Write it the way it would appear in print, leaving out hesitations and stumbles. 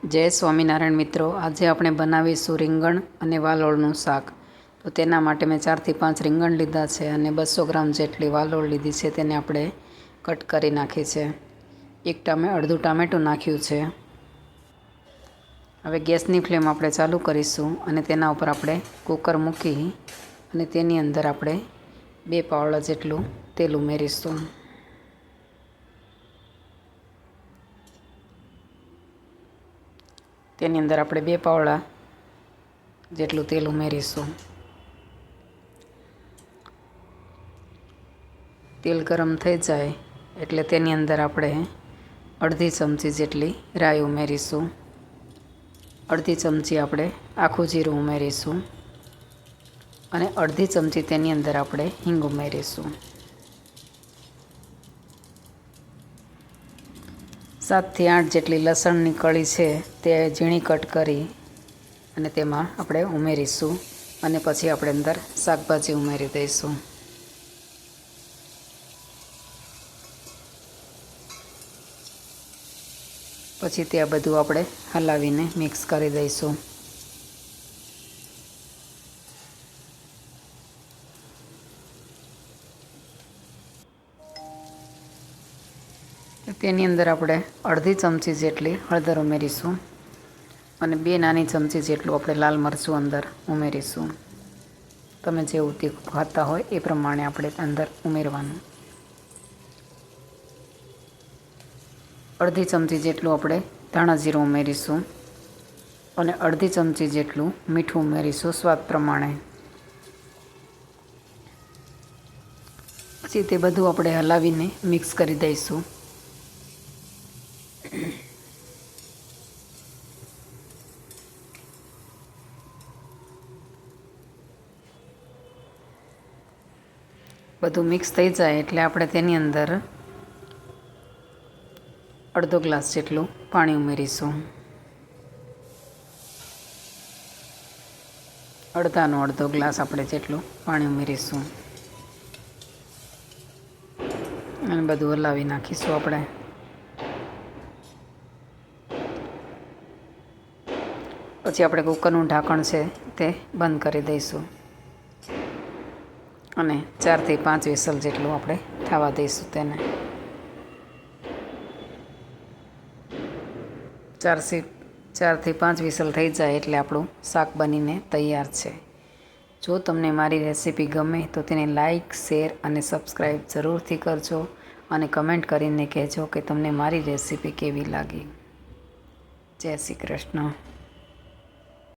જય સ્વામિનારાયણ મિત્રો, આજે આપણે બનાવીશું રીંગણ અને વાલોળનું શાક. તો તેના માટે મેં 4 થી 5 રીંગણ લીધા છે અને 200 ગ્રામ જેટલી વાલોળ લીધી છે. તેને આપણે કટ કરી નાખી છે. અડધું ટામેટું નાખ્યું છે. હવે ગેસની ફ્લેમ આપણે ચાલુ કરીશું અને તેના ઉપર આપણે કુકર મૂકી અને તેની અંદર આપણે 2 પાવડા જેટલું તેલ ઉમેરીશું. તેની અંદર આપણે 2 પાવડા જેટલું તેલ ઉમેરીશું. તેલ ગરમ થઈ જાય એટલે તેની અંદર આપણે અડધી ચમચી જેટલી રાઈ ઉમેરીશું. અડધી ચમચી આપણે આખું જીરું ઉમેરીશું અને અડધી ચમચી તેની અંદર આપણે હિંગ ઉમેરીશું. 7 થી 8 જેટલી લસણની કળી છે તે ઝીણી કટ કરી અને તેમાં આપણે ઉમેરીશું અને પછી આપણે અંદર શાકભાજી ઉમેરી દઈશું. પછી તે બધું આપણે હલાવીને મિક્સ કરી દઈશું. તેની અંદર આપણે અડધી ચમચી જેટલી હળદર ઉમેરીશું અને 2 નાની ચમચી જેટલું આપણે લાલ મરચું અંદર ઉમેરીશું. તમે જેવું તીખું ખાતા હોય એ પ્રમાણે આપણે અંદર ઉમેરવાનું. અડધી ચમચી જેટલું આપણે ધાણા જીરું ઉમેરીશું અને અડધી ચમચી જેટલું મીઠું ઉમેરીશું સ્વાદ પ્રમાણે. પછી તે બધું આપણે હલાવીને મિક્સ કરી દઈશું. બધું મિક્સ થઈ જાય એટલે આપણે તેની અંદર અડધો ગ્લાસ જેટલું પાણી ઉમેરીશું. અડધો ગ્લાસ આપણે જેટલું પાણી ઉમેરીશું અને બધું હલાવી નાખીશું. આપણે પછી આપણે કુકરનું ઢાંકણ છે તે બંધ કરી દઈશું અને 4 થી 5 વિસલ જેટલું આપણે થવા દઈશું. તેને 4 થી 5 વિસલ થઈ જાય એટલે આપણું શાક બનીને તૈયાર છે. જો તમને મારી રેસીપી ગમે તો તેને લાઈક, શેર અને સબસ્ક્રાઈબ જરૂરથી કરજો અને કમેન્ટ કરીને કહેજો કે તમને મારી રેસીપી કેવી લાગી. જય શ્રી કૃષ્ણ.